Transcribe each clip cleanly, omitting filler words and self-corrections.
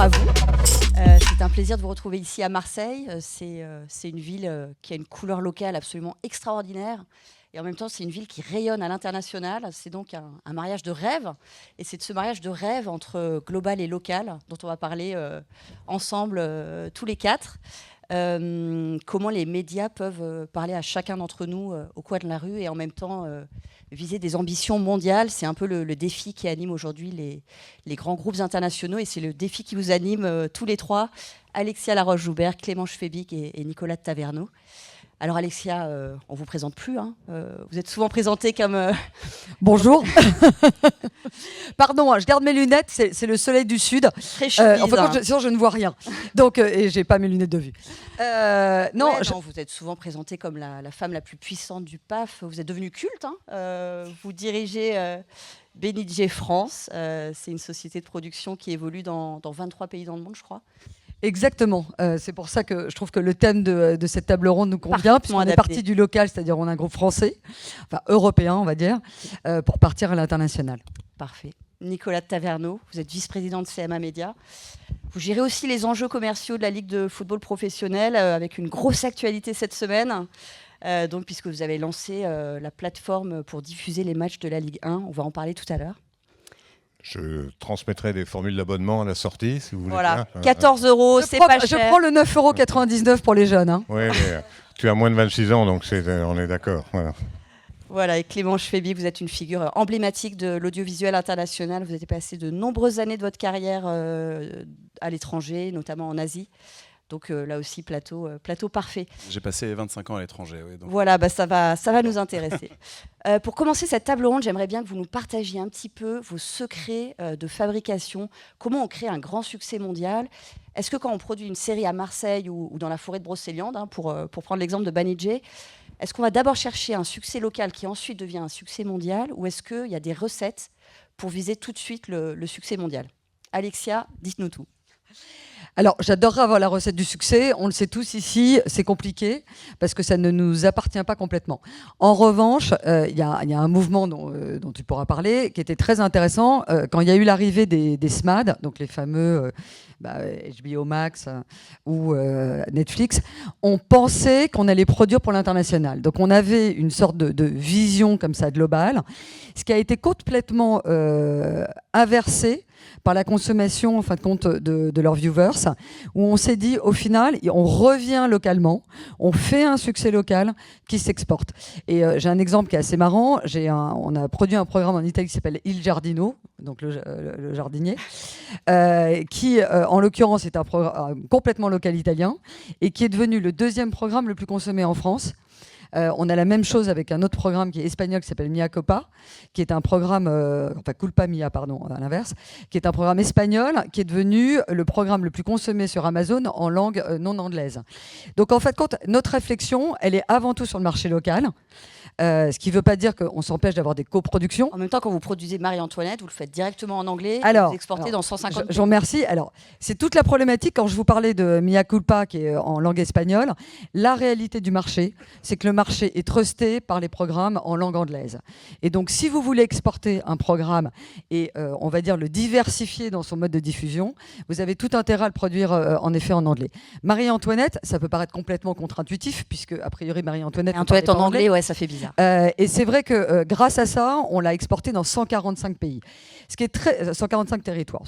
à vous. C'est un plaisir de vous retrouver ici à Marseille. C'est une ville qui a une couleur locale absolument extraordinaire. Et en même temps, c'est une ville qui rayonne à l'international. C'est donc un mariage de rêve. Et c'est de ce mariage de rêve entre global et local dont on va parler ensemble tous les quatre. Comment les médias peuvent parler à chacun d'entre nous au coin de la rue et en même temps viser des ambitions mondiales. C'est un peu le défi qui anime aujourd'hui les grands groupes internationaux et c'est le défi qui vous anime tous les trois, Alexia Laroche-Joubert, Clément Schwebig et Nicolas de Taverneau. Alors Alexia, on ne vous présente plus. Hein. Vous êtes souvent présentée comme... Bonjour. Pardon, je garde mes lunettes, c'est le soleil du sud. Très chouette. Sinon, je ne vois rien. Donc, et je n'ai pas mes lunettes de vue. Non, vous êtes souvent présentée comme la femme la plus puissante du PAF. Vous êtes devenue culte. Hein. Vous dirigez Benidje France. C'est une société de production qui évolue dans 23 pays dans le monde, je crois. Exactement. C'est pour ça que je trouve que le thème de cette table ronde nous convient, puisqu'on est parti du local, c'est-à-dire on a un groupe français, enfin européen, on va dire, pour partir à l'international. Parfait. Nicolas de Taverneau, vous êtes vice-président de CMA Média. Vous gérez aussi les enjeux commerciaux de la Ligue de football professionnel, avec une grosse actualité cette semaine. Donc, puisque vous avez lancé la plateforme pour diffuser les matchs de la Ligue 1, on va en parler tout à l'heure. Je transmettrai des formules d'abonnement à la sortie, si vous voulez. Voilà, 14 €, c'est pas cher. Je prends le 9,99 € pour les jeunes. Hein. Oui, mais tu as moins de 26 ans, donc on est d'accord. Voilà, et Clément Schwebig, vous êtes une figure emblématique de l'audiovisuel international. Vous avez passé de nombreuses années de votre carrière à l'étranger, notamment en Asie. Donc là aussi, plateau parfait. J'ai passé 25 ans à l'étranger. Oui, donc. Voilà, ça va nous intéresser. Pour commencer cette table ronde, j'aimerais bien que vous nous partagiez un petit peu vos secrets de fabrication. Comment on crée un grand succès mondial? Est-ce que quand on produit une série à Marseille ou dans la forêt de Brocéliande, hein, pour prendre l'exemple de Benidje, est-ce qu'on va d'abord chercher un succès local qui ensuite devient un succès mondial, ou est-ce qu'il y a des recettes pour viser tout de suite le succès mondial? Alexia, dites-nous tout. Alors, j'adorerais avoir la recette du succès. On le sait tous ici, c'est compliqué parce que ça ne nous appartient pas complètement. En revanche, il y a un mouvement dont tu pourras parler qui était très intéressant. Quand il y a eu l'arrivée des SMAD, donc les fameux HBO Max ou Netflix, on pensait qu'on allait produire pour l'international. Donc, on avait une sorte de vision comme ça globale, ce qui a été complètement inversé par la consommation, en fin de compte, de leurs viewers, où on s'est dit, au final, on revient localement, on fait un succès local qui s'exporte. Et j'ai un exemple qui est assez marrant. On a produit un programme en Italie qui s'appelle Il Giardino, donc le jardinier, qui, en l'occurrence, est un programme complètement local italien et qui est devenu le deuxième programme le plus consommé en France. On a la même chose avec un autre programme qui est espagnol qui s'appelle Mia Copa, qui est un programme, enfin Culpa Mia, pardon, à l'inverse, qui est un programme espagnol qui est devenu le programme le plus consommé sur Amazon en langue non anglaise. Donc en fait, notre réflexion, elle est avant tout sur le marché local. Ce qui ne veut pas dire qu'on s'empêche d'avoir des coproductions. En même temps, quand vous produisez Marie-Antoinette, vous le faites directement en anglais, vous exportez dans 150 pays. Je vous remercie. Alors, c'est toute la problématique. Quand je vous parlais de Mia Culpa, qui est en langue espagnole, la réalité du marché, c'est que le marché est trusté par les programmes en langue anglaise. Et donc, si vous voulez exporter un programme et, on va dire, le diversifier dans son mode de diffusion, vous avez tout intérêt à le produire, en effet, en anglais. Marie-Antoinette, ça peut paraître complètement contre-intuitif, puisque, a priori, Marie-Antoinette en anglais, ouais, ça fait bizarre. Et c'est vrai que grâce à ça, on l'a exporté dans 145 pays. 145 territoires.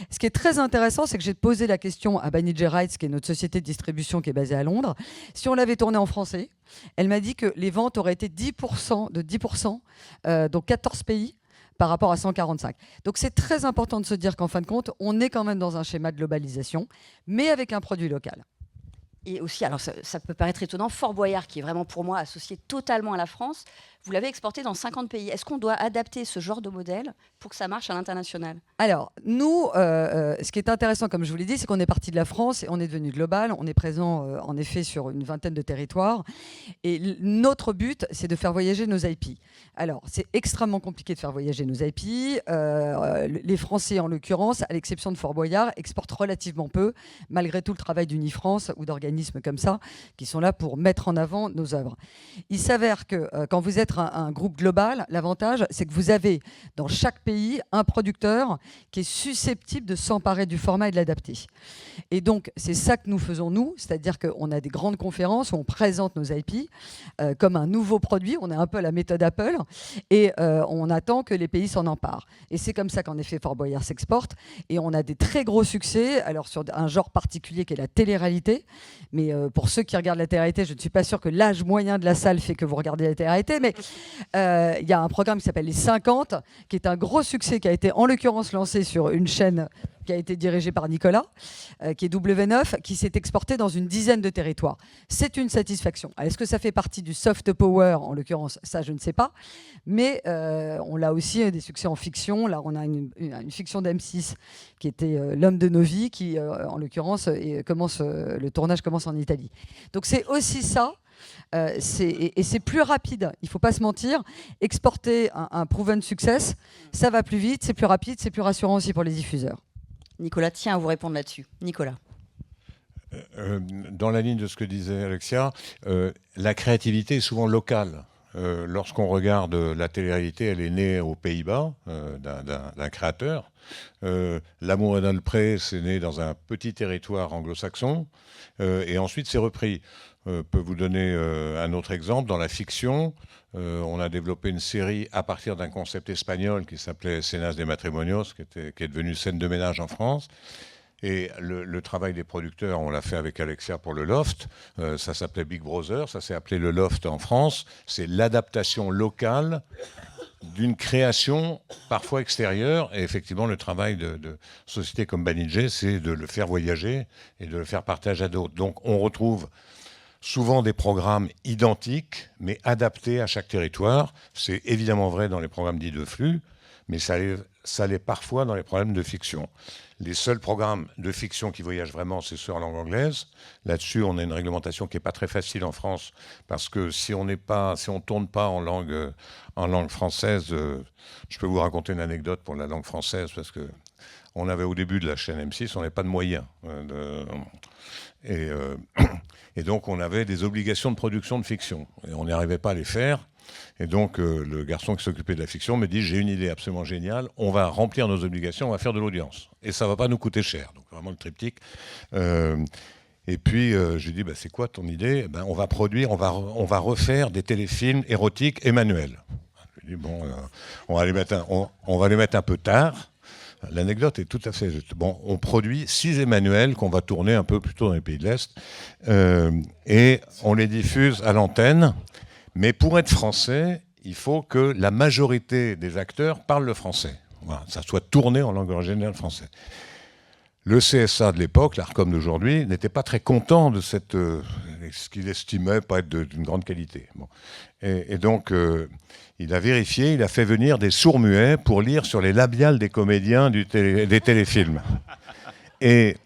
Ce qui est très intéressant, c'est que j'ai posé la question à Benidje Rights, qui est notre société de distribution qui est basée à Londres. Si on l'avait tourné en français, elle m'a dit que les ventes auraient été 10%, donc 14 pays, par rapport à 145. Donc c'est très important de se dire qu'en fin de compte, on est quand même dans un schéma de globalisation, mais avec un produit local. Et aussi, alors ça peut paraître étonnant, Fort Boyard, qui est vraiment pour moi associé totalement à la France, vous l'avez exporté dans 50 pays. Est-ce qu'on doit adapter ce genre de modèle pour que ça marche à l'international? Alors, nous, ce qui est intéressant, comme je vous l'ai dit, c'est qu'on est parti de la France et on est devenu global. On est présent, en effet, sur une vingtaine de territoires. Et notre but, c'est de faire voyager nos IP. Alors, c'est extrêmement compliqué de faire voyager nos IP. Les Français, en l'occurrence, à l'exception de Fort Boyard, exportent relativement peu, malgré tout le travail d'Unifrance ou d'organismes comme ça, qui sont là pour mettre en avant nos œuvres. Il s'avère que quand vous êtes d'être un groupe global, l'avantage, c'est que vous avez dans chaque pays un producteur qui est susceptible de s'emparer du format et de l'adapter. Et donc, c'est ça que nous faisons, nous, c'est-à-dire qu'on a des grandes conférences où on présente nos IP comme un nouveau produit, on est un peu à la méthode Apple, et on attend que les pays s'en emparent. Et c'est comme ça qu'en effet, Fort Boyard s'exporte, et on a des très gros succès, alors sur un genre particulier qui est la télé-réalité, mais pour ceux qui regardent la télé-réalité, je ne suis pas sûre que l'âge moyen de la salle fait que vous regardez la télé-réalité, mais il y a un programme qui s'appelle Les 50, qui est un gros succès, qui a été en l'occurrence lancé sur une chaîne qui a été dirigée par Nicolas, qui est W9, qui s'est exporté dans une dizaine de territoires. C'est une satisfaction. Est-ce que ça fait partie du soft power, en l'occurrence? Ça, je ne sais pas. Mais on a aussi des succès en fiction. Là, on a une fiction d'M6 qui était L'homme de nos vies, qui, en l'occurrence, le tournage commence en Italie. Donc c'est aussi ça. Et c'est plus rapide, il ne faut pas se mentir. Exporter un proven success, ça va plus vite, c'est plus rapide, c'est plus rassurant aussi pour les diffuseurs. Nicolas tient à vous répondre là-dessus. Nicolas. Dans la ligne de ce que disait Alexia, la créativité est souvent locale. Lorsqu'on regarde la télé-réalité, elle est née aux Pays-Bas d'un créateur. L'amour est dans le pré, c'est né dans un petit territoire anglo-saxon. Et ensuite, c'est repris. Je peux vous donner un autre exemple. Dans la fiction, on a développé une série à partir d'un concept espagnol qui s'appelait Cenas de Matrimonios, qui est devenu Scène de ménage en France. Et le travail des producteurs, on l'a fait avec Alexia pour le Loft. Ça s'appelait Big Brother, ça s'est appelé le Loft en France. C'est l'adaptation locale d'une création parfois extérieure. Et effectivement, le travail de sociétés comme Banijé, c'est de le faire voyager et de le faire partager à d'autres. Donc on retrouve souvent des programmes identiques, mais adaptés à chaque territoire. C'est évidemment vrai dans les programmes dits de flux, mais ça l'est parfois dans les programmes de fiction. Les seuls programmes de fiction qui voyagent vraiment, c'est ceux en langue anglaise. Là-dessus, on a une réglementation qui n'est pas très facile en France, parce que si on ne tourne pas en langue française, je peux vous raconter une anecdote pour la langue française, parce que on avait au début de la chaîne M6, on n'avait pas de moyens. Et donc, on avait des obligations de production de fiction. Et on n'y arrivait pas à les faire. Et donc, le garçon qui s'occupait de la fiction me dit « J'ai une idée absolument géniale. On va remplir nos obligations, on va faire de l'audience. Et ça ne va pas nous coûter cher. » Donc, vraiment le triptyque. Et puis, je lui dis « C'est quoi ton idée ?» On va produire, on va refaire des téléfilms érotiques et manuels. Je lui dis « Bon, on va les mettre un peu tard. » L'anecdote est tout à fait juste. Bon, on produit 6 Emmanuel qu'on va tourner un peu plutôt dans les pays de l'Est et on les diffuse à l'antenne. Mais pour être français, il faut que la majorité des acteurs parlent le français. Voilà, ça soit tourné en langue originale française. Le CSA de l'époque, l'ARCOM d'aujourd'hui, n'était pas très content de ce qu'il estimait pas être d'une grande qualité. Bon. Et donc, il a vérifié, il a fait venir des sourds-muets pour lire sur les labiales des comédiens des téléfilms. Et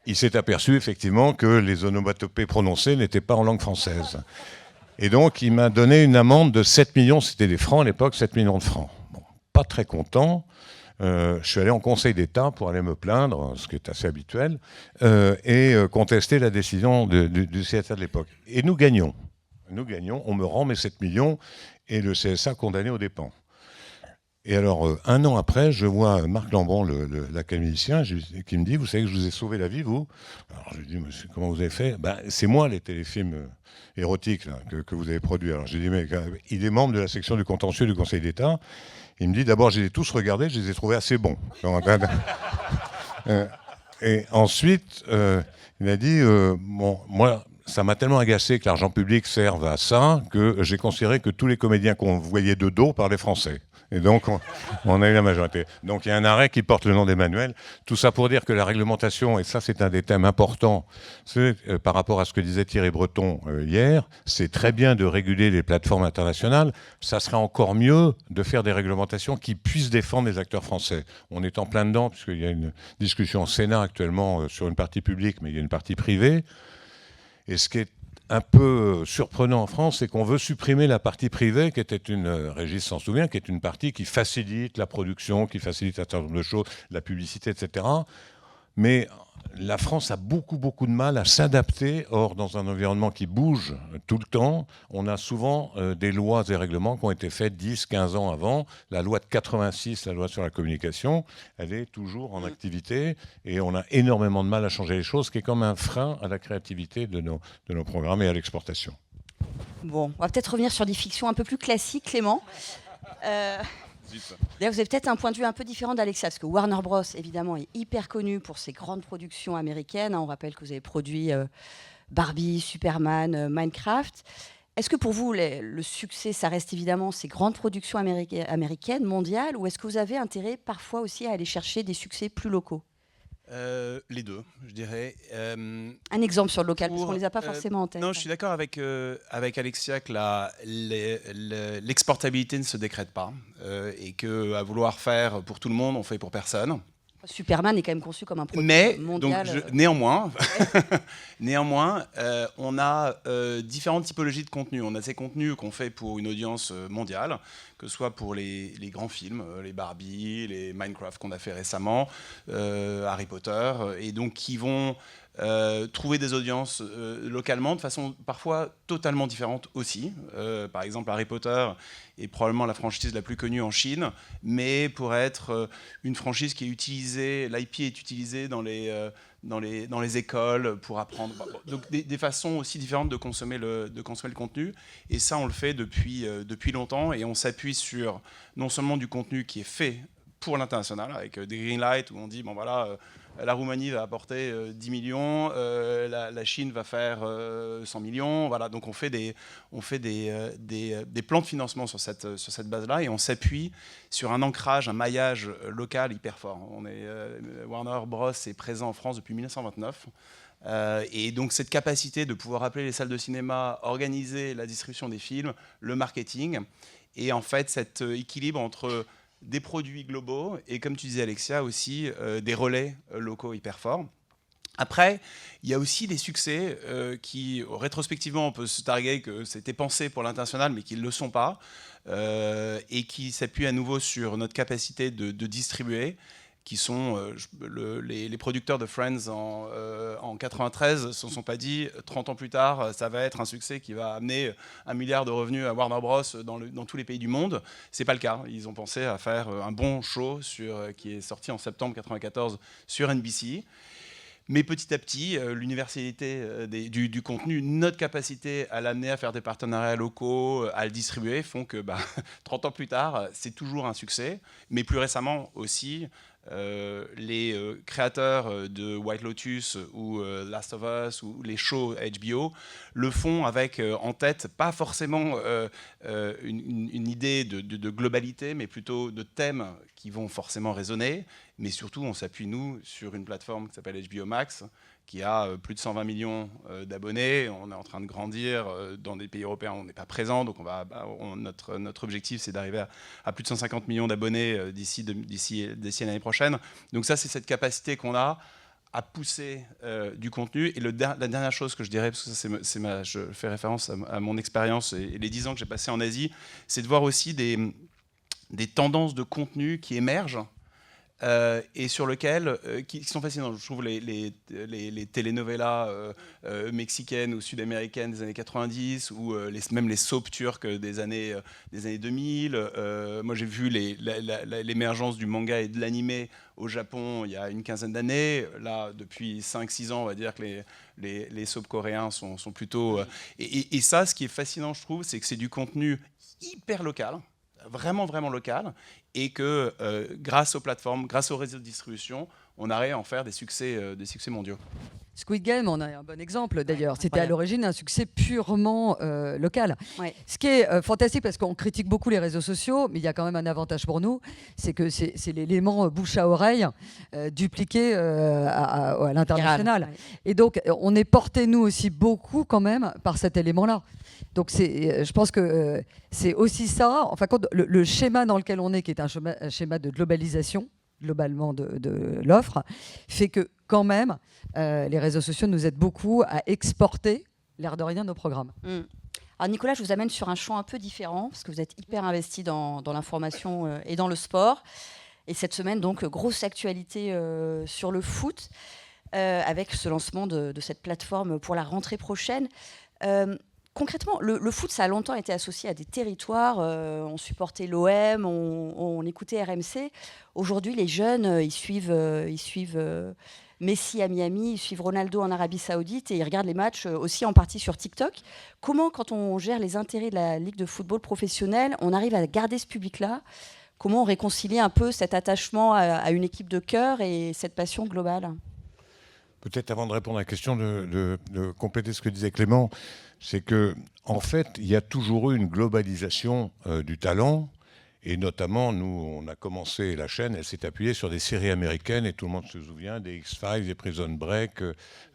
il s'est aperçu effectivement que les onomatopées prononcées n'étaient pas en langue française. Et donc, il m'a donné une amende de 7 millions, c'était des francs à l'époque, 7 millions de francs. Bon, pas très content. Je suis allé en Conseil d'État pour aller me plaindre, ce qui est assez habituel, et contester la décision du CSA de l'époque. Et nous gagnons. Nous gagnons, on me rend mes 7 millions et le CSA condamné aux dépens. Et alors, un an après, je vois Marc Lambron, l'académicien, qui me dit « Vous savez que je vous ai sauvé la vie, vous ?» Alors je lui dis « Comment vous avez fait ?» C'est moi, les téléfilms érotiques là, que vous avez produits. Alors je lui dis « Mais il est membre de la section du contentieux du Conseil d'État. » Il me dit « D'abord, je les ai tous regardés, je les ai trouvés assez bons. » Et ensuite, il a dit bon, moi, ça m'a tellement agacé que l'argent public serve à ça que j'ai considéré que tous les comédiens qu'on voyait de dos parlaient français. Et donc, on a eu la majorité. Donc, il y a un arrêt qui porte le nom d'Emmanuel. Tout ça pour dire que la réglementation, et ça, c'est un des thèmes importants, par rapport à ce que disait Thierry Breton hier, c'est très bien de réguler les plateformes internationales. Ça serait encore mieux de faire des réglementations qui puissent défendre les acteurs français. On est en plein dedans, puisqu'il y a une discussion au Sénat actuellement sur une partie publique, mais il y a une partie privée. Et ce qui est un peu surprenant en France, c'est qu'on veut supprimer la partie privée, qui était une, Régis s'en souvient, qui est une partie qui facilite la production, qui facilite un certain nombre de choses, la publicité, etc. Mais la France a beaucoup de mal à s'adapter. Or, dans un environnement qui bouge tout le temps, on a souvent des lois et règlements qui ont été faits 10, 15 ans avant. La loi de 86, la loi sur la communication, elle est toujours en activité et on a énormément de mal à changer les choses, ce qui est comme un frein à la créativité de nos programmes et à l'exportation. Bon, on va peut-être revenir sur des fictions un peu plus classiques, Clément. D'ailleurs, vous avez peut-être un point de vue un peu différent d'Alexia, parce que Warner Bros, évidemment, est hyper connu pour ses grandes productions américaines. On rappelle que vous avez produit Barbie, Superman, Minecraft. Est-ce que pour vous, le succès, ça reste évidemment ces grandes productions américaines, mondiales, ou est-ce que vous avez intérêt parfois aussi à aller chercher des succès plus locaux ? Les deux, je dirais. Un exemple sur le local, parce qu'on ne les a pas forcément en tête. Non, je suis d'accord avec Alexia que l'exportabilité ne se décrète pas et qu'à vouloir faire pour tout le monde, on fait pour personne. Superman est quand même conçu comme un produit mondial. Donc, néanmoins, on a différentes typologies de contenus. On a ces contenus qu'on fait pour une audience mondiale, que ce soit pour les grands films, les Barbie, les Minecraft qu'on a fait récemment, Harry Potter, et donc qui vont trouver des audiences localement de façon parfois totalement différente aussi. Par exemple, Harry Potter est probablement la franchise la plus connue en Chine, mais pour être une franchise qui est utilisée, l'IP est utilisée dans les écoles pour apprendre. Donc des façons aussi différentes de consommer le contenu. Et ça, on le fait depuis longtemps et on s'appuie sur non seulement du contenu qui est fait pour l'international, avec des green lights où on dit, bon voilà, la Roumanie va apporter 10 millions, la Chine va faire 100 millions. Voilà, donc on fait des plans de financement sur cette base-là et on s'appuie sur un ancrage, un maillage local hyper fort. Warner Bros est présent en France depuis 1929. Et donc cette capacité de pouvoir appeler les salles de cinéma, organiser la distribution des films, le marketing, et en fait cet équilibre entre des produits globaux et, comme tu disais Alexia, aussi des relais locaux hyper forts. Après, il y a aussi des succès qui, rétrospectivement, on peut se targuer que c'était pensé pour l'international, mais qui ne le sont pas, et qui s'appuient à nouveau sur notre capacité de distribuer, qui sont les producteurs de Friends en 93 ne se sont pas dit 30 ans plus tard ça va être un succès qui va amener 1 milliard de revenus à Warner Bros dans tous les pays du monde. C'est pas le cas. Ils ont pensé à faire un bon show qui est sorti en septembre 94 sur NBC. Mais petit à petit, l'universalité du contenu, notre capacité à l'amener à faire des partenariats locaux, à le distribuer, font que 30 ans plus tard, c'est toujours un succès. Mais plus récemment aussi, les créateurs de White Lotus ou Last of Us ou les shows HBO le font avec en tête pas forcément une idée de globalité, mais plutôt de thèmes qui vont forcément résonner. Mais surtout, on s'appuie, nous, sur une plateforme qui s'appelle HBO Max, qui a plus de 120 millions d'abonnés. On est en train de grandir dans des pays européens où on n'est pas présent. Donc notre objectif, c'est d'arriver à plus de 150 millions d'abonnés d'ici l'année prochaine. Donc ça, c'est cette capacité qu'on a à pousser du contenu. Et la dernière chose que je dirais, parce que ça, je fais référence à mon expérience et les 10 ans que j'ai passé en Asie, c'est de voir aussi des tendances de contenu qui émergent et sur lesquels qui sont fascinants. Je trouve les telenovelas mexicaines ou sud-américaines des années 90 ou même les soaps turques des années 2000. Moi, j'ai vu l'émergence du manga et de l'animé au Japon il y a une quinzaine d'années. Là, depuis 5-6 ans, on va dire que les soaps coréens sont plutôt... Et ça, ce qui est fascinant, je trouve, c'est que c'est du contenu hyper local, vraiment local, et que grâce aux plateformes, grâce aux réseaux de distribution, on arrive à en faire des succès mondiaux. Squid Game, on a un bon exemple d'ailleurs. C'était à l'origine un succès purement local. Ouais. Ce qui est fantastique, parce qu'on critique beaucoup les réseaux sociaux, mais il y a quand même un avantage pour nous, c'est que c'est l'élément bouche à oreille dupliqué à l'international. Ouais. Et donc, on est porté, nous aussi, beaucoup quand même par cet élément-là. Donc, je pense que c'est aussi ça. Enfin, le schéma dans lequel on est, qui est un schéma de globalisation, globalement de l'offre, fait que quand même, les réseaux sociaux nous aident beaucoup à exporter, l'air de rien, nos programmes. Alors Nicolas, je vous amène sur un champ un peu différent, parce que vous êtes hyper investi dans l'information et dans le sport. Et cette semaine, donc, grosse actualité sur le foot, avec ce lancement de cette plateforme pour la rentrée prochaine. Concrètement, le foot, ça a longtemps été associé à des territoires. On supportait l'OM, on écoutait RMC. Aujourd'hui, les jeunes, ils suivent Messi à Miami, ils suivent Ronaldo en Arabie Saoudite et ils regardent les matchs aussi en partie sur TikTok. Comment, quand on gère les intérêts de la Ligue de football professionnelle, on arrive à garder ce public-là? Comment on réconcilie un peu cet attachement à une équipe de cœur et cette passion globale? Peut-être avant de répondre à la question, de compléter ce que disait Clément, c'est que en fait, il y a toujours eu une globalisation du talent. Et notamment, nous, on a commencé la chaîne, elle s'est appuyée sur des séries américaines, et tout le monde se souvient des X-Files, des Prison Break,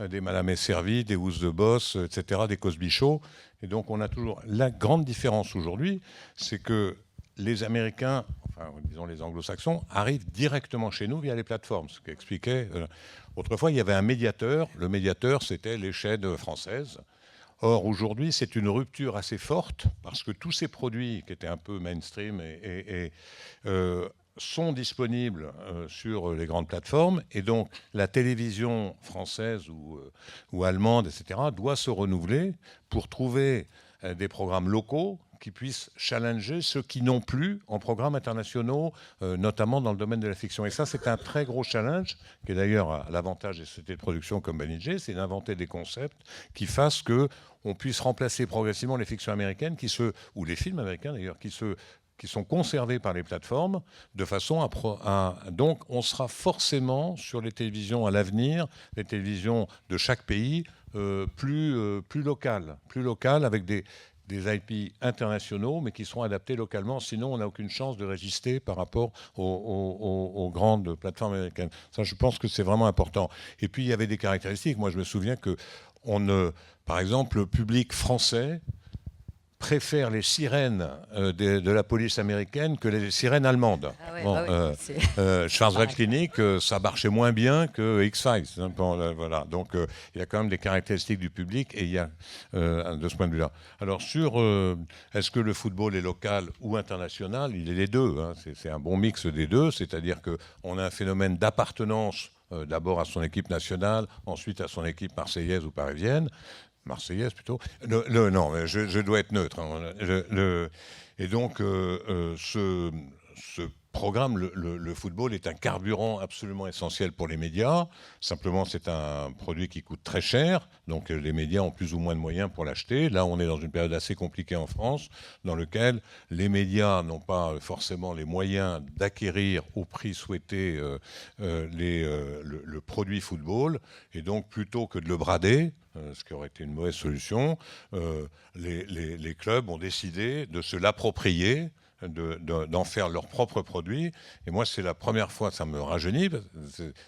des Madame est servie, des Who's the Boss, etc., des Cosby Show. Et donc, on a toujours... La grande différence aujourd'hui, c'est que les Américains, enfin, disons les Anglo-Saxons, arrivent directement chez nous via les plateformes, ce qu'expliquait... Autrefois, il y avait un médiateur. Le médiateur, c'était les chaînes françaises. Or, aujourd'hui, c'est une rupture assez forte parce que tous ces produits qui étaient un peu mainstream sont disponibles sur les grandes plateformes. Et donc, la télévision française ou allemande, etc., doit se renouveler pour trouver des programmes locaux qui puissent challenger ceux qui n'ont plus en programmes internationaux, notamment dans le domaine de la fiction. Et ça, c'est un très gros challenge, qui est d'ailleurs à l'avantage des sociétés de production comme Banijay, c'est d'inventer des concepts qui fassent qu'on puisse remplacer progressivement les fictions américaines, ou les films américains d'ailleurs, qui sont conservés par les plateformes, de façon donc on sera forcément sur les télévisions à l'avenir, les télévisions de chaque pays, plus locales, avec des IP internationaux, mais qui seront adaptés localement. Sinon, on n'a aucune chance de résister par rapport aux grandes plateformes américaines. Ça, je pense que c'est vraiment important. Et puis, il y avait des caractéristiques. Moi, je me souviens que, par exemple, le public français préfère les sirènes de la police américaine que les sirènes allemandes. Ah ouais, bon, Schwarzwald Clinic, ça marchait moins bien que X-Files. Hein, voilà. Donc, il y a quand même des caractéristiques du public et il y a de ce point de vue-là. Alors, sur est-ce que le football est local ou international, il est les deux. Hein. C'est un bon mix des deux, c'est-à-dire qu'on a un phénomène d'appartenance d'abord à son équipe nationale, ensuite à son équipe marseillaise ou parisienne. Marseillaise plutôt. Non, je dois être neutre. Hein. Et donc, ce programme, le football, est un carburant absolument essentiel pour les médias. Simplement, c'est un produit qui coûte très cher. Donc, les médias ont plus ou moins de moyens pour l'acheter. Là, on est dans une période assez compliquée en France, dans laquelle les médias n'ont pas forcément les moyens d'acquérir au prix souhaité le produit football. Et donc, plutôt que de le brader, ce qui aurait été une mauvaise solution, les clubs ont décidé de se l'approprier, d'en faire leur propre produit. Et moi, c'est la première fois, ça me rajeunit,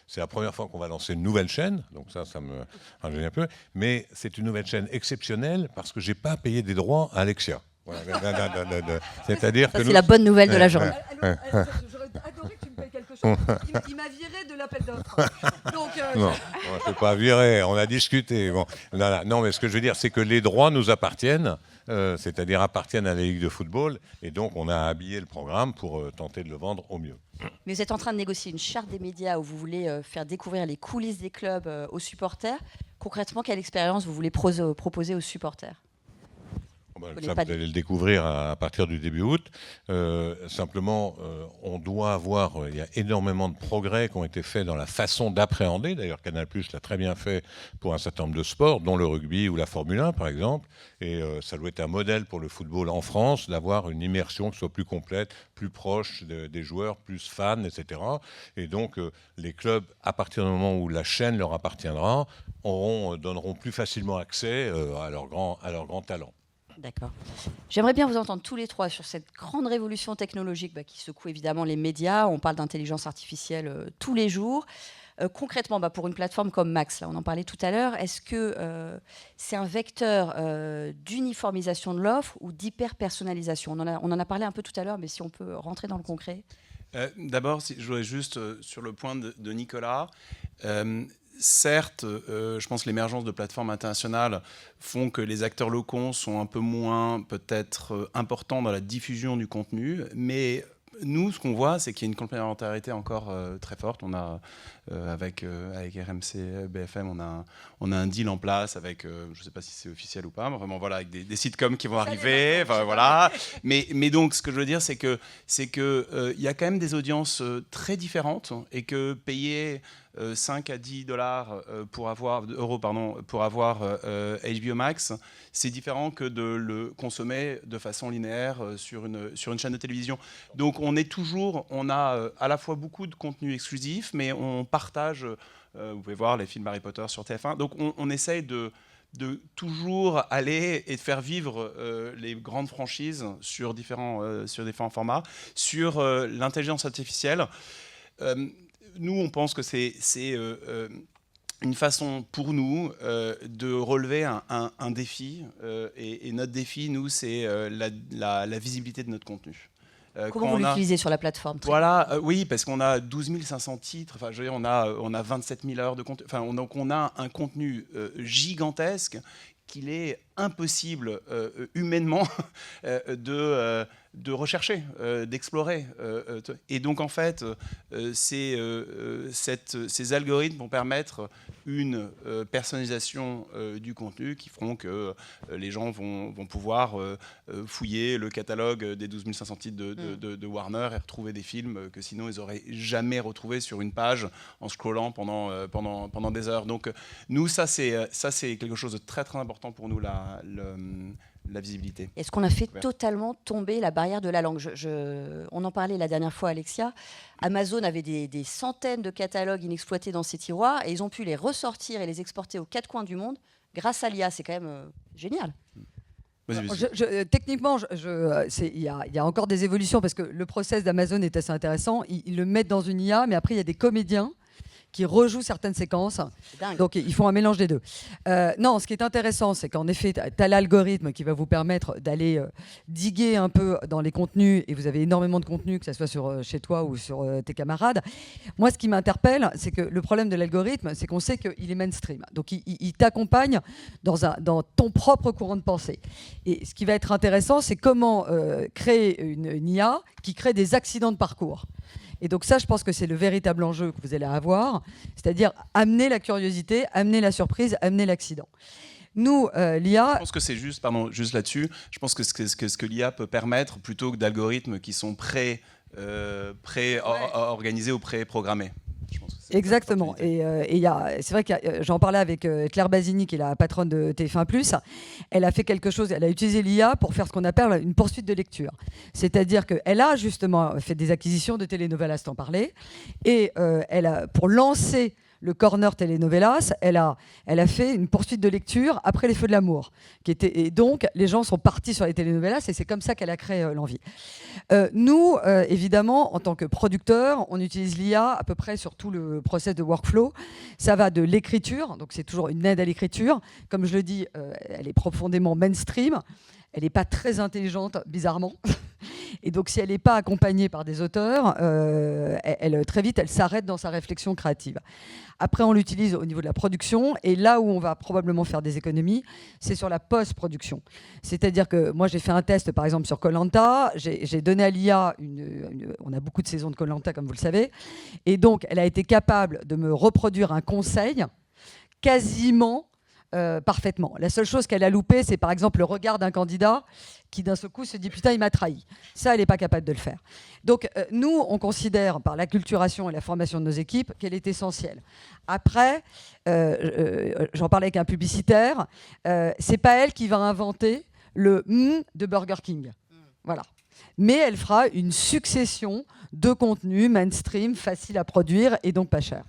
c'est la première fois qu'on va lancer une nouvelle chaîne, donc ça me rajeunit un peu, mais c'est une nouvelle chaîne exceptionnelle parce que je n'ai pas payé des droits à Alexia. Voilà. C'est-à-dire que c'est la bonne nouvelle de la journée. J'aurais adoré que tu me payes quelque chose. Il m'a viré de l'appel d'offres. Donc, non, on ne peut pas virer, on a discuté. Bon, non, mais ce que je veux dire, c'est que les droits nous appartiennent, c'est-à-dire appartiennent à la Ligue de football, et donc on a habillé le programme pour tenter de le vendre au mieux. Mais vous êtes en train de négocier une charte des médias où vous voulez faire découvrir les coulisses des clubs aux supporters. Concrètement, quelle expérience vous voulez proposer aux supporters ? Ça, vous allez le découvrir à partir du début août. Simplement, on doit avoir... il y a énormément de progrès qui ont été faits dans la façon d'appréhender. D'ailleurs, Canal+ l'a très bien fait pour un certain nombre de sports, dont le rugby ou la Formule 1, par exemple. Et ça doit être un modèle pour le football en France, d'avoir une immersion qui soit plus complète, plus proche des joueurs, plus fans, etc. Et donc, les clubs, à partir du moment où la chaîne leur appartiendra, donneront plus facilement accès à leur grand talent. D'accord. J'aimerais bien vous entendre tous les trois sur cette grande révolution technologique qui secoue évidemment les médias. On parle d'intelligence artificielle tous les jours. Concrètement, pour une plateforme comme Max, là, on en parlait tout à l'heure, est-ce que c'est un vecteur d'uniformisation de l'offre ou d'hyper-personnalisation ? On en a parlé un peu tout à l'heure, mais si on peut rentrer dans le concret. D'abord, je voudrais juste, sur le point de Nicolas, certes, je pense que l'émergence de plateformes internationales font que les acteurs locaux sont un peu moins peut-être importants dans la diffusion du contenu, mais nous, ce qu'on voit, c'est qu'il y a une complémentarité encore très forte. On a, avec RMC, BFM, on a un deal en place avec, je ne sais pas si c'est officiel ou pas, mais vraiment voilà, avec des sitcoms qui vont arriver. Enfin, voilà. Mais donc, ce que je veux dire, c'est que y a quand même des audiences très différentes et que payer 5 à 10 dollars euros pour avoir HBO Max, c'est différent que de le consommer de façon linéaire sur une chaîne de télévision. Donc on a à la fois beaucoup de contenu exclusif, mais on partage, vous pouvez voir les films Harry Potter sur TF1, donc on essaye de toujours aller et de faire vivre les grandes franchises sur différents formats, sur l'intelligence artificielle. Nous, on pense que c'est une façon pour nous de relever un défi. Et notre défi, nous, c'est la visibilité de notre contenu. Comment vous l'utilisez sur la plateforme? Voilà, oui, parce qu'on a 12 500 titres, enfin, je veux dire, on a 27 000 heures de contenu. Enfin, donc on a un contenu gigantesque qu'il est impossible humainement de rechercher, d'explorer. Et donc en fait, ces algorithmes vont permettre une personnalisation du contenu qui feront que les gens vont pouvoir fouiller le catalogue des 12 500 titres de Warner et retrouver des films que sinon ils n'auraient jamais retrouvés sur une page en scrollant pendant des heures. Donc nous, ça c'est quelque chose de très très important pour nous, la visibilité. Est-ce qu'on a fait totalement tomber la barrière de la langue? On en parlait la dernière fois, Alexia. Amazon avait des centaines de catalogues inexploités dans ses tiroirs et ils ont pu les ressortir et les exporter aux quatre coins du monde grâce à l'IA. C'est quand même génial. Techniquement, il y a encore des évolutions parce que le process d'Amazon est assez intéressant. Ils le mettent dans une IA, mais après, il y a des comédiens qui rejouent certaines séquences. Donc, ils font un mélange des deux. Non, ce qui est intéressant, c'est qu'en effet, tu as l'algorithme qui va vous permettre d'aller diguer un peu dans les contenus, et vous avez énormément de contenu, que ce soit chez toi ou sur tes camarades. Moi, ce qui m'interpelle, c'est que le problème de l'algorithme, c'est qu'on sait qu'il est mainstream. Donc, il t'accompagne dans ton propre courant de pensée. Et ce qui va être intéressant, c'est comment créer une IA qui crée des accidents de parcours. Et donc ça, je pense que c'est le véritable enjeu que vous allez avoir, c'est-à-dire amener la curiosité, amener la surprise, amener l'accident. Nous, l'IA... Je pense que c'est juste là-dessus, je pense que ce que l'IA peut permettre, plutôt que d'algorithmes qui sont pré-organisés ou pré-programmés. Exactement. Et c'est vrai que j'en parlais avec Claire Basini, qui est la patronne de TF1+. Elle a fait quelque chose, elle a utilisé l'IA pour faire ce qu'on appelle une poursuite de lecture. C'est-à-dire qu'elle a justement fait des acquisitions de telenovelas, t'en parlais, et pour lancer le corner telenovelas, elle a fait une poursuite de lecture après Les Feux de l'amour. Et donc, les gens sont partis sur les telenovelas et c'est comme ça qu'elle a créé l'envie. Nous, évidemment, en tant que producteurs, on utilise l'IA à peu près sur tout le process de workflow. Ça va de l'écriture, donc c'est toujours une aide à l'écriture. Comme je le dis, elle est profondément mainstream. Elle n'est pas très intelligente, bizarrement. Et donc, si elle n'est pas accompagnée par des auteurs, très vite, elle s'arrête dans sa réflexion créative. Après, on l'utilise au niveau de la production. Et là où on va probablement faire des économies, c'est sur la post-production. C'est-à-dire que moi, j'ai fait un test, par exemple, sur Koh-Lanta. J'ai donné à l'IA, on a beaucoup de saisons de Koh-Lanta, comme vous le savez. Et donc, elle a été capable de me reproduire un conseil quasiment parfaitement. La seule chose qu'elle a loupée, c'est par exemple le regard d'un candidat qui d'un seul coup se dit « putain, il m'a trahi ». Ça, elle n'est pas capable de le faire. Donc nous, on considère par l'acculturation et la formation de nos équipes qu'elle est essentielle. Après, j'en parlais avec un publicitaire, c'est pas elle qui va inventer le « de Burger King ». Voilà. Mais elle fera une succession de contenus mainstream, faciles à produire et donc pas chers.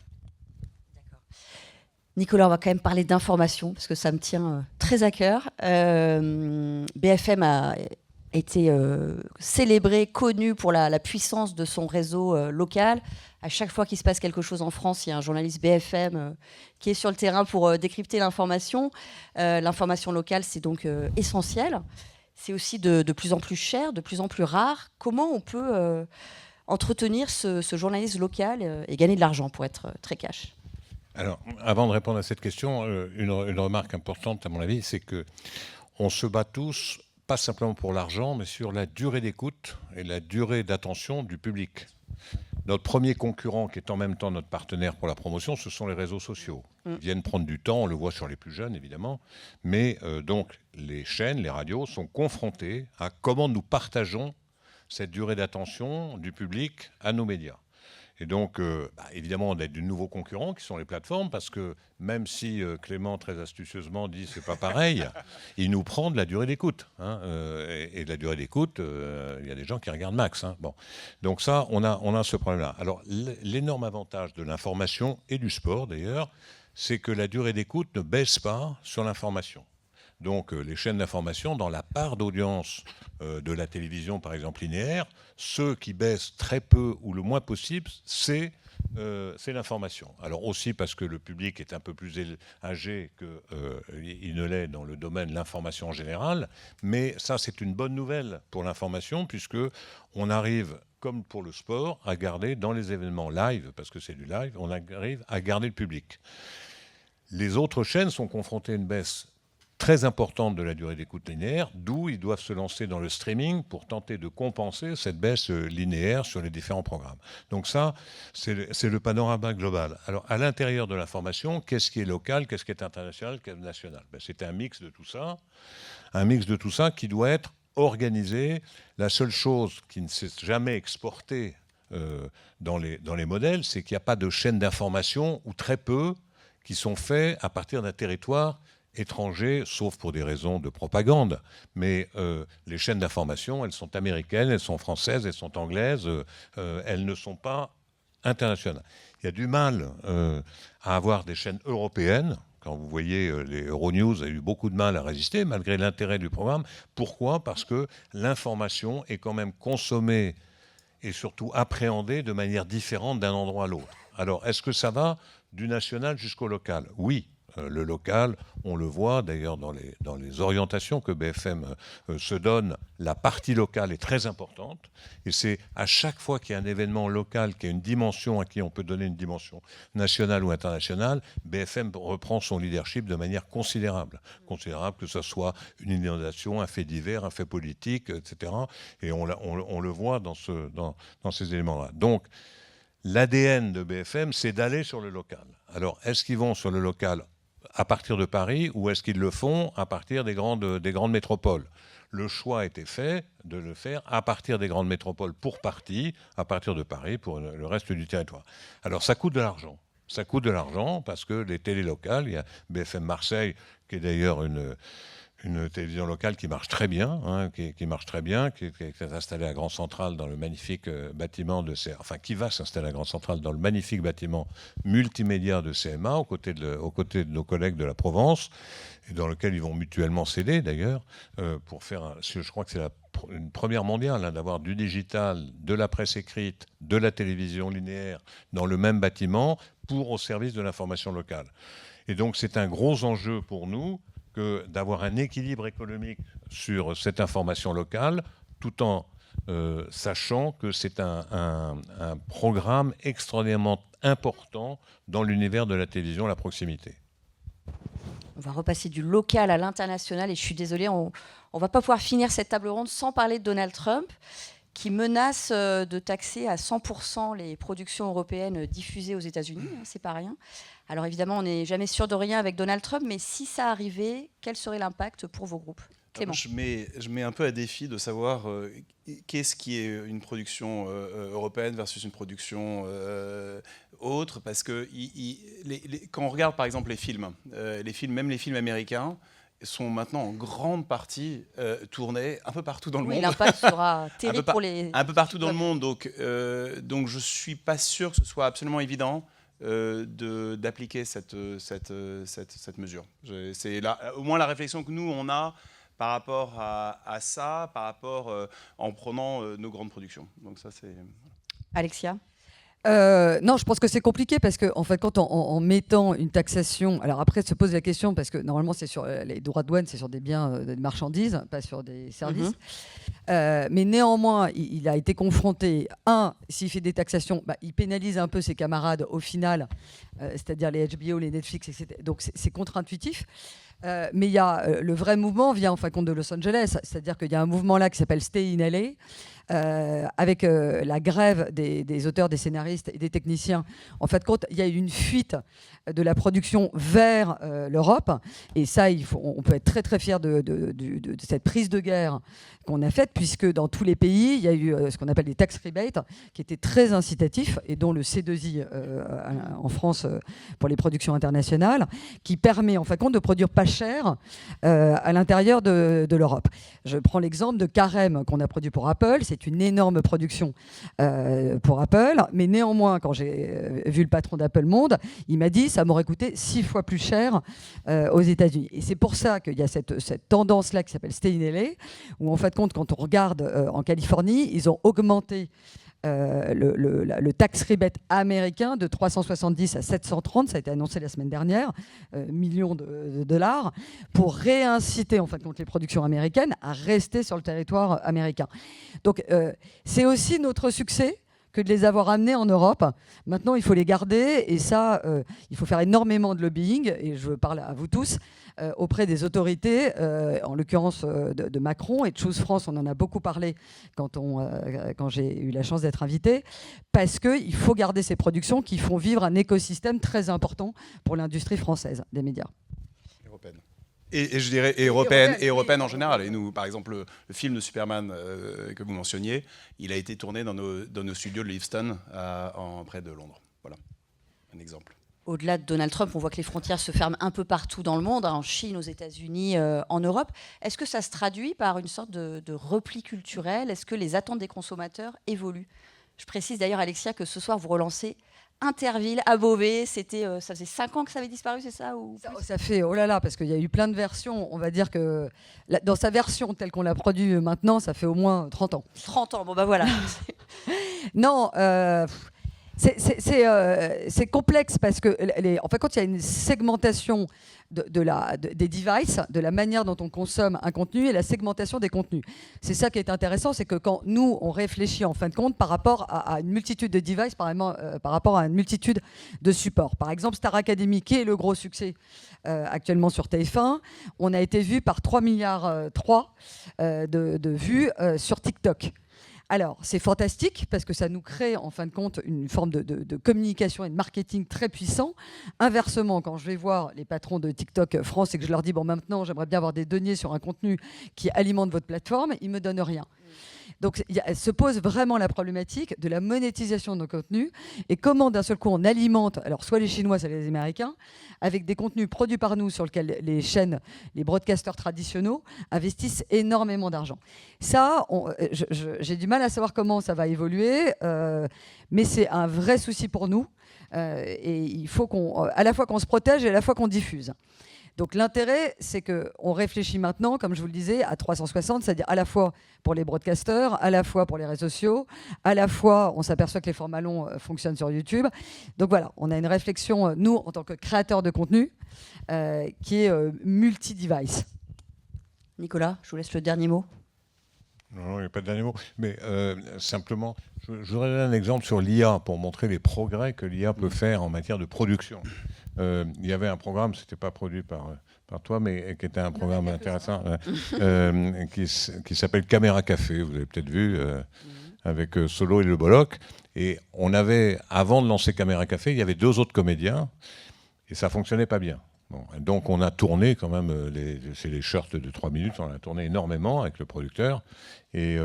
Nicolas, on va quand même parler d'information, parce que ça me tient très à cœur. BFM a été célébré, connu pour la puissance de son réseau local. À chaque fois qu'il se passe quelque chose en France, il y a un journaliste BFM qui est sur le terrain pour décrypter l'information. L'information locale, c'est donc essentiel. C'est aussi de plus en plus cher, de plus en plus rare. Comment on peut entretenir ce journalisme local et gagner de l'argent, pour être très cash ? Alors, avant de répondre à cette question, une remarque importante, à mon avis, c'est qu'on se bat tous pas simplement pour l'argent, mais sur la durée d'écoute et la durée d'attention du public. Notre premier concurrent, qui est en même temps notre partenaire pour la promotion, ce sont les réseaux sociaux. Ils viennent prendre du temps, on le voit sur les plus jeunes évidemment, mais donc les chaînes, les radios sont confrontées à comment nous partageons cette durée d'attention du public à nos médias. Et donc, évidemment, on a de nouveaux concurrents qui sont les plateformes, parce que même si Clément, très astucieusement, dit c'est pas pareil, il nous prend de la durée d'écoute. Hein, et de la durée d'écoute, il y a des gens qui regardent Max. Hein, bon. Donc ça, on a ce problème-là. Alors, l'énorme avantage de l'information, et du sport d'ailleurs, c'est que la durée d'écoute ne baisse pas sur l'information. Donc les chaînes d'information, dans la part d'audience de la télévision, par exemple linéaire, ceux qui baissent très peu ou le moins possible, c'est l'information. Alors aussi parce que le public est un peu plus âgé qu'il ne l'est dans le domaine de l'information en général, mais ça c'est une bonne nouvelle pour l'information, puisque on arrive, comme pour le sport, à garder dans les événements live, parce que c'est du live, on arrive à garder le public. Les autres chaînes sont confrontées à une baisse très importante de la durée d'écoute linéaire, d'où ils doivent se lancer dans le streaming pour tenter de compenser cette baisse linéaire sur les différents programmes. Donc ça, c'est le panorama global. Alors à l'intérieur de l'information, qu'est-ce qui est local, qu'est-ce qui est international, qu'est-ce qui est national ? C'est un mix de tout ça qui doit être organisé. La seule chose qui ne s'est jamais exportée dans les modèles, c'est qu'il n'y a pas de chaîne d'information, ou très peu, qui sont faits à partir d'un territoire étrangers, sauf pour des raisons de propagande. Mais les chaînes d'information, elles sont américaines, elles sont françaises, elles sont anglaises, elles ne sont pas internationales. Il y a du mal à avoir des chaînes européennes. Quand vous voyez, les Euronews a eu beaucoup de mal à résister, malgré l'intérêt du programme. Pourquoi ? Parce que l'information est quand même consommée et surtout appréhendée de manière différente d'un endroit à l'autre. Alors, est-ce que ça va du national jusqu'au local ? Oui. Le local, on le voit d'ailleurs dans les orientations que BFM se donne, la partie locale est très importante, et c'est à chaque fois qu'il y a un événement local qui a une dimension à qui on peut donner une dimension nationale ou internationale, BFM reprend son leadership de manière considérable, que ce soit une inondation, un fait divers, un fait politique, etc. Et on le voit dans ces éléments-là. Donc, l'ADN de BFM, c'est d'aller sur le local. Alors, est-ce qu'ils vont sur le local à partir de Paris, ou est-ce qu'ils le font à partir des grandes métropoles ? Le choix a été fait de le faire à partir des grandes métropoles pour partie, à partir de Paris pour le reste du territoire. Alors ça coûte de l'argent. Ça coûte de l'argent parce que les télés locales, il y a BFM Marseille, qui est d'ailleurs une télévision locale qui marche très bien, qui est installée à Grand Central dans le magnifique bâtiment qui va s'installer à Grand Central dans le magnifique bâtiment multimédia de CMA, aux côtés de nos collègues de la Provence, et dans lequel ils vont mutuellement s'aider d'ailleurs, pour faire, je crois que c'est une première mondiale, d'avoir du digital, de la presse écrite, de la télévision linéaire dans le même bâtiment au service de l'information locale. Et donc c'est un gros enjeu pour nous, que d'avoir un équilibre économique sur cette information locale, tout en sachant que c'est un programme extraordinairement important dans l'univers de la télévision, la proximité. On va repasser du local à l'international, et je suis désolée, on ne va pas pouvoir finir cette table ronde sans parler de Donald Trump, qui menace de taxer à 100% les productions européennes diffusées aux États-Unis, c'est pas rien. Alors évidemment, on n'est jamais sûr de rien avec Donald Trump, mais si ça arrivait, quel serait l'impact pour vos groupes ? Clément. Je mets un peu à défi de savoir qu'est-ce qui est une production européenne versus une production autre, parce que quand on regarde par exemple les films, même les films américains, sont maintenant en grande partie tournés un peu partout dans le monde. L'impact sera terrible pour les... Un peu partout dans le monde, donc je ne suis pas sûr que ce soit absolument évident d'appliquer cette mesure. C'est au moins la réflexion que nous, on a par rapport à ça, par rapport en prenant nos grandes productions. Donc ça, c'est... Alexia ? Non, je pense que c'est compliqué parce que en fait, quand en mettant une taxation, alors après se pose la question, parce que normalement c'est sur les droits de douane, c'est sur des biens, des marchandises, pas sur des services. Mais néanmoins, il a été confronté. S'il fait des taxations, il pénalise un peu ses camarades au final, c'est-à-dire les HBO, les Netflix, etc. Donc c'est contre-intuitif. Mais il y a le vrai mouvement vient en fin de compte de Los Angeles, c'est-à-dire qu'il y a un mouvement là qui s'appelle Stay in LA. Avec la grève des auteurs, des scénaristes et des techniciens, en fait, il y a eu une fuite de la production vers l'Europe. Et ça, on peut être très très fier de cette prise de guerre qu'on a faite, puisque dans tous les pays, il y a eu ce qu'on appelle des tax rebates, qui étaient très incitatifs, et dont le C2I en France pour les productions internationales, qui permet en fin de compte de produire pas cher à l'intérieur de l'Europe. Je prends l'exemple de Carême qu'on a produit pour Apple. C'est une énorme production pour Apple, mais néanmoins, quand j'ai vu le patron d'Apple Monde, il m'a dit ça m'aurait coûté 6 fois plus cher aux États-Unis. Et c'est pour ça qu'il y a cette tendance-là qui s'appelle Stay in LA, où en fait, quand on regarde en Californie, ils ont augmenté le tax rebate américain de 370 à 730, ça a été annoncé la semaine dernière, millions de dollars, pour réinciter en fait, contre les productions américaines à rester sur le territoire américain. Donc c'est aussi notre succès que de les avoir amenés en Europe. Maintenant, il faut les garder, et ça, il faut faire énormément de lobbying, et je parle à vous tous, auprès des autorités, en l'occurrence de Macron et de Choose France. On en a beaucoup parlé quand j'ai eu la chance d'être invité, parce qu'il faut garder ces productions qui font vivre un écosystème très important pour l'industrie française des médias. Européenne. Et je dirais européenne en général. Et nous, par exemple, le film de Superman que vous mentionniez, il a été tourné dans nos studios de Leaveston, près de Londres. Voilà, un exemple. Au-delà de Donald Trump, on voit que les frontières se ferment un peu partout dans le monde, en Chine, aux États-Unis, en Europe. Est-ce que ça se traduit par une sorte de repli culturel? Est-ce que les attentes des consommateurs évoluent? Je précise d'ailleurs, Alexia, que ce soir, vous relancez Interville à Beauvais. Ça faisait 5 ans que ça avait disparu, c'est ça, ou ça fait, oh là là, parce qu'il y a eu plein de versions. On va dire que dans sa version telle qu'on l'a produit maintenant, ça fait au moins 30 ans. 30 ans, bon bah voilà. Non, c'est complexe parce que, en fait, quand il y a une segmentation des devices, de la manière dont on consomme un contenu et la segmentation des contenus. C'est ça qui est intéressant, c'est que quand nous, on réfléchit en fin de compte par rapport à une multitude de devices, par rapport à une multitude de supports. Par exemple, Star Academy, qui est le gros succès actuellement sur TF1, on a été vu par 3,3 milliards de vues sur TikTok. Alors, c'est fantastique parce que ça nous crée, en fin de compte, une forme de communication et de marketing très puissant. Inversement, quand je vais voir les patrons de TikTok France et que je leur dis « Bon, maintenant, j'aimerais bien avoir des deniers sur un contenu qui alimente votre plateforme », ils ne me donnent rien. Donc, se pose vraiment la problématique de la monétisation de nos contenus et comment, d'un seul coup, on alimente, alors soit les Chinois, soit les Américains, avec des contenus produits par nous sur lesquels les chaînes, les broadcasters traditionnels investissent énormément d'argent. Ça, j'ai du mal à savoir comment ça va évoluer, mais c'est un vrai souci pour nous. Et il faut à la fois qu'on se protège et à la fois qu'on diffuse. Donc l'intérêt, c'est qu'on réfléchit maintenant, comme je vous le disais, à 360, c'est-à-dire à la fois pour les broadcasters, à la fois pour les réseaux sociaux, à la fois on s'aperçoit que les formats longs fonctionnent sur YouTube. Donc voilà, on a une réflexion, nous, en tant que créateurs de contenu, qui est multi-device. Nicolas, je vous laisse le dernier mot. Non, il n'y a pas de dernier mot. Mais simplement, je voudrais donner un exemple sur l'IA pour montrer les progrès que l'IA peut faire en matière de production. Il y avait un programme, ce n'était pas produit par toi, mais qui était un programme intéressant, qui s'appelle Caméra Café, vous avez peut-être vu, avec Solo et Le Bolloc. Et on avait, avant de lancer Caméra Café, il y avait 2 autres comédiens, et ça ne fonctionnait pas bien. Bon, donc on a tourné quand même, c'est les shorts de 3 minutes, on a tourné énormément avec le producteur, et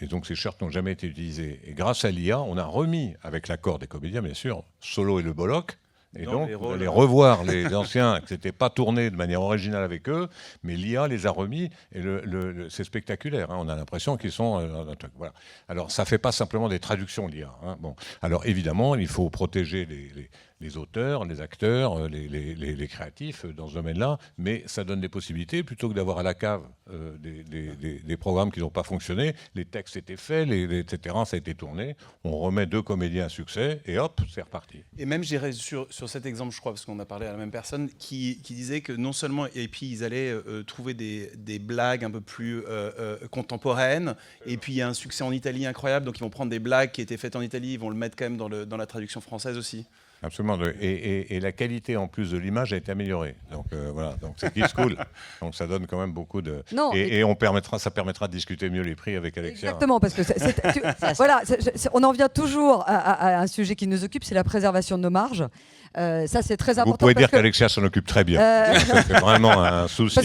donc ces shorts n'ont jamais été utilisés. Et grâce à l'IA, on a remis, avec l'accord des comédiens bien sûr, Solo et Le Bolloc. Et donc, vous allez revoir les anciens qui n'étaient pas tournés de manière originale avec eux, mais l'IA les a remis, et c'est spectaculaire. Hein, on a l'impression qu'ils sont... voilà. Alors, ça ne fait pas simplement des traductions, l'IA. Hein, bon. Alors, évidemment, il faut protéger les auteurs, les acteurs, les créatifs dans ce domaine-là, mais ça donne des possibilités. Plutôt que d'avoir à la cave des programmes qui n'ont pas fonctionné, les textes étaient faits, etc., ça a été tourné, on remet 2 comédiens à succès, et hop, c'est reparti. Et même, je dirais, sur cet exemple, je crois, parce qu'on a parlé à la même personne, qui disait que non seulement, et puis ils allaient trouver des blagues un peu plus contemporaines, et puis il y a un succès en Italie incroyable, donc ils vont prendre des blagues qui étaient faites en Italie, ils vont le mettre quand même dans la traduction française aussi. Absolument. Et la qualité en plus de l'image a été améliorée. Donc voilà, donc c'est kids cool. Donc ça donne quand même beaucoup de. Non, et ça permettra de discuter mieux les prix avec Alexia. Exactement, parce que voilà, on en vient toujours à un sujet qui nous occupe, c'est la préservation de nos marges. Ça, c'est très important. Vous pouvez dire qu'Alexia s'en occupe très bien. C'est vraiment un souci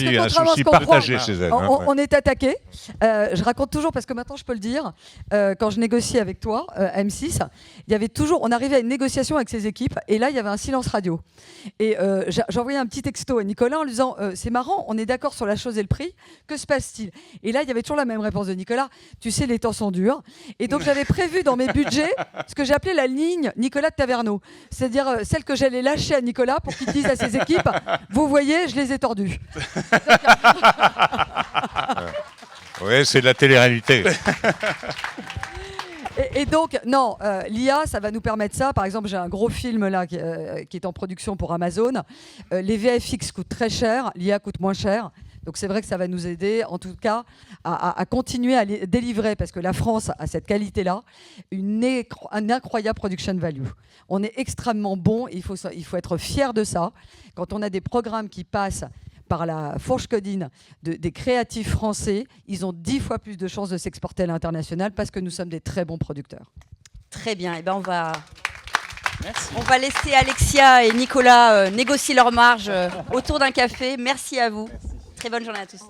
partagé chez elle. On est attaqué. Je raconte toujours, parce que maintenant je peux le dire, quand je négocie avec toi, M6, il y avait toujours, on arrivait à une négociation avec ses équipes, et là il y avait un silence radio. Et j'envoyais un petit texto à Nicolas en lui disant c'est marrant, on est d'accord sur la chose et le prix, que se passe-t-il? Et là il y avait toujours la même réponse de Nicolas, tu sais, les temps sont durs. Et donc j'avais prévu dans mes budgets ce que j'appelais la ligne Nicolas de Taverneau, c'est-à-dire celle que j'allais lâcher à Nicolas pour qu'il dise à ses équipes vous voyez, je les ai tordus. Oui, c'est de la télé-réalité. Et donc, non, l'IA, ça va nous permettre ça. Par exemple, j'ai un gros film là qui est en production pour Amazon. Les VFX coûtent très cher, l'IA coûte moins cher. Donc c'est vrai que ça va nous aider, en tout cas, à continuer à délivrer, parce que la France a cette qualité-là, un incroyable production value. On est extrêmement bon, il faut être fier de ça. Quand on a des programmes qui passent par la fourche codine des créatifs français, ils ont 10 fois plus de chances de s'exporter à l'international parce que nous sommes des très bons producteurs. Très bien, et ben on va laisser Alexia et Nicolas négocier leurs marges autour d'un café. Merci à vous. Très bonne journée à tous.